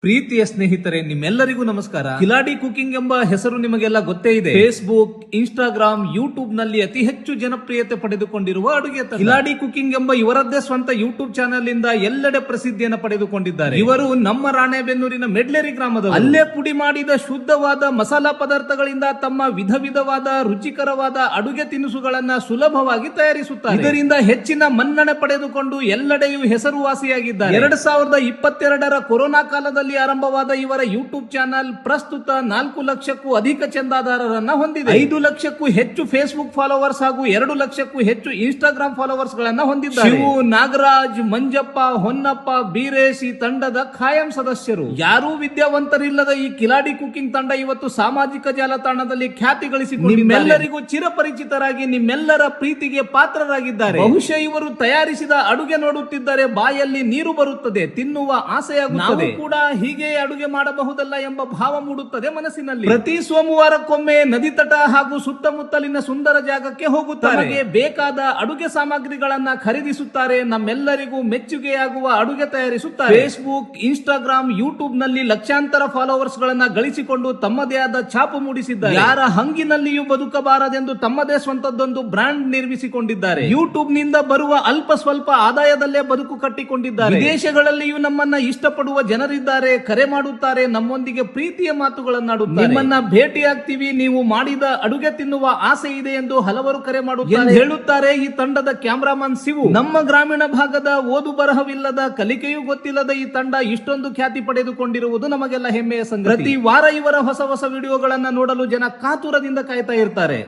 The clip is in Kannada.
ಪ್ರೀತಿಯ ಸ್ನೇಹಿತರೆ, ನಿಮ್ಮೆಲ್ಲರಿಗೂ ನಮಸ್ಕಾರ. ಕಿಲಾಡಿ ಕುಕಿಂಗ್ ಎಂಬ ಹೆಸರು ನಿಮಗೆಲ್ಲ ಗೊತ್ತೇ ಇದೆ. ಫೇಸ್ಬುಕ್, ಇನ್ಸ್ಟಾಗ್ರಾಮ್, ಯೂಟ್ಯೂಬ್ ನಲ್ಲಿ ಅತಿ ಹೆಚ್ಚು ಜನಪ್ರಿಯತೆ ಪಡೆದುಕೊಂಡಿರುವ ಅಡುಗೆ ತಂಡ. ಕಿಲಾಡಿ ಕುಕಿಂಗ್ ಎಂಬ ಇವರದ್ದೇ ಸ್ವಂತ ಯೂಟ್ಯೂಬ್ ಚಾನೆಲ್ ಇಂದ ಎಲ್ಲೆಡೆ ಪ್ರಸಿದ್ಧಿಯನ್ನು ಪಡೆದುಕೊಂಡಿದ್ದಾರೆ. ಇವರು ನಮ್ಮ ರಾಣೆಬೆನ್ನೂರಿನ ಮೆಡ್ಲೇರಿ ಗ್ರಾಮದವರು. ಅಲ್ಲೇ ಪುಡಿ ಮಾಡಿದ ಶುದ್ಧವಾದ ಮಸಾಲಾ ಪದಾರ್ಥಗಳಿಂದ ತಮ್ಮ ವಿಧ ವಿಧವಾದ ರುಚಿಕರವಾದ ಅಡುಗೆ ತಿನಿಸುಗಳನ್ನ ಸುಲಭವಾಗಿ ತಯಾರಿಸುತ್ತಾರೆ. ಇದರಿಂದ ಹೆಚ್ಚಿನ ಮನ್ನಣೆ ಪಡೆದುಕೊಂಡು ಎಲ್ಲೆಡೆಯೂ ಹೆಸರುವಾಸಿಯಾಗಿದ್ದಾರೆ. 2022ರ ಕೊರೋನಾ ಕಾಲದಲ್ಲಿ ಆರಂಭವಾದ ಇವರ ಯೂಟ್ಯೂಬ್ ಚಾನಲ್ ಪ್ರಸ್ತುತ 4 ಲಕ್ಷಕ್ಕೂ ಅಧಿಕ ಚಂದಾದಾರರನ್ನ ಹೊಂದಿದೆ. 5 ಲಕ್ಷಕ್ಕೂ ಹೆಚ್ಚು ಫೇಸ್ಬುಕ್ ಫಾಲೋವರ್ಸ್ ಹಾಗೂ 2 ಲಕ್ಷಕ್ಕೂ ಹೆಚ್ಚು ಇನ್ಸ್ಟಾಗ್ರಾಮ್ ಫಾಲೋವರ್ಸ್ ಗಳನ್ನ ಹೊಂದಿದ್ದಾರೆ. ಶಿವು, ನಾಗರಾಜ್, ಮಂಜಪ್ಪ, ಹೊನ್ನಪ್ಪ, ಬೀರೇಶ್ ಈ ತಂಡದ ಖಾಯಂ ಸದಸ್ಯರು. ಯಾರೂ ವಿದ್ಯಾವಂತರಿಲ್ಲದ ಈ ಕಿಲಾಡಿ ಕುಕಿಂಗ್ ತಂಡ ಇವತ್ತು ಸಾಮಾಜಿಕ ಜಾಲತಾಣದಲ್ಲಿ ಖ್ಯಾತಿ ಗಳಿಸಿಕೊಂಡಿದೆ. ನಿಮ್ಮೆಲ್ಲರಿಗೂ ಚಿರಪರಿಚಿತರಾಗಿ ನಿಮ್ಮೆಲ್ಲರ ಪ್ರೀತಿಗೆ ಪಾತ್ರರಾಗಿದ್ದಾರೆ. ಬಹುಶಃ ಇವರು ತಯಾರಿಸಿದ ಅಡುಗೆ ನೋಡುತ್ತಿದ್ದರೆ ಬಾಯಲ್ಲಿ ನೀರು ಬರುತ್ತದೆ, ತಿನ್ನುವ ಆಸೆಯಾಗುತ್ತದೆ. ಕೂಡ ಹೀಗೆ ಅಡುಗೆ ಮಾಡಬಹುದಲ್ಲ ಎಂಬ ಭಾವ ಮೂಡುತ್ತದೆ ಮನಸ್ಸಿನಲ್ಲಿ. ಪ್ರತಿ ಸೋಮವಾರಕ್ಕೊಮ್ಮೆ ನದಿ ತಟ ಹಾಗೂ ಸುತ್ತಮುತ್ತಲಿನ ಸುಂದರ ಜಾಗಕ್ಕೆ ಹೋಗುತ್ತಾರೆ. ಬೇಕಾದ ಅಡುಗೆ ಸಾಮಗ್ರಿಗಳನ್ನ ಖರೀದಿಸುತ್ತಾರೆ. ನಮ್ಮೆಲ್ಲರಿಗೂ ಮೆಚ್ಚುಗೆಯಾಗುವ ಅಡುಗೆ ತಯಾರಿಸುತ್ತಾರೆ. ಫೇಸ್ಬುಕ್, ಇನ್ಸ್ಟಾಗ್ರಾಮ್, ಯೂಟ್ಯೂಬ್ ನಲ್ಲಿ ಲಕ್ಷಾಂತರ ಫಾಲೋವರ್ಸ್ ಗಳನ್ನ ಗಳಿಸಿಕೊಂಡು ತಮ್ಮದೇ ಆದ ಛಾಪು ಮೂಡಿಸಿದ್ದಾರೆ. ಯಾರ ಹಂಗಿನಲ್ಲಿಯೂ ಬದುಕಬಾರದೆಂದು ತಮ್ಮದೇ ಸ್ವಂತದ್ದೊಂದು ಬ್ರಾಂಡ್ ನಿರ್ಮಿಸಿಕೊಂಡಿದ್ದಾರೆ. ಯೂಟ್ಯೂಬ್ ನಿಂದ ಬರುವ ಅಲ್ಪ ಸ್ವಲ್ಪ ಆದಾಯದಲ್ಲೇ ಬದುಕು ಕಟ್ಟಿಕೊಂಡಿದ್ದಾರೆ. ವಿದೇಶಗಳಲ್ಲಿಯೂ ನಮ್ಮನ್ನ ಇಷ್ಟಪಡುವ ಜನರಿದ್ದಾರೆ. ಕರೆ ಮಾಡುತ್ತಾರೆ, ನಮ್ಮೊಂದಿಗೆ ಪ್ರೀತಿಯ ಮಾತುಗಳನ್ನಾಡುತ್ತಾರೆ. ನಿಮ್ಮನ್ನ ಭೇಟಿಯಾಗ್ತೀವಿ, ನೀವು ಮಾಡಿದ ಅಡುಗೆ ತಿನ್ನುವ ಆಸೆ ಇದೆ ಎಂದು ಹಲವರು ಕರೆ ಮಾಡುತ್ತಾರೆ ಹೇಳುತ್ತಾರೆ ಈ ತಂಡದ ಕ್ಯಾಮರಾಮನ್ ಶಿವು. ನಮ್ಮ ಗ್ರಾಮೀಣ ಭಾಗದ ಓದು ಬರಹವಿಲ್ಲದ, ಕಲಿಕೆಯೂ ಗೊತ್ತಿಲ್ಲದ ಈ ತಂಡ ಇಷ್ಟೊಂದು ಖ್ಯಾತಿ ಪಡೆದುಕೊಂಡಿರುವುದು ನಮಗೆಲ್ಲ ಹೆಮ್ಮೆಯ ಸಂಗತಿ. ಪ್ರತಿ ವಾರ ಇವರ ಹೊಸ ಹೊಸ ವಿಡಿಯೋಗಳನ್ನ ನೋಡಲು ಜನ ಕಾತುರದಿಂದ ಕಾಯ್ತಾ ಇರ್ತಾರೆ.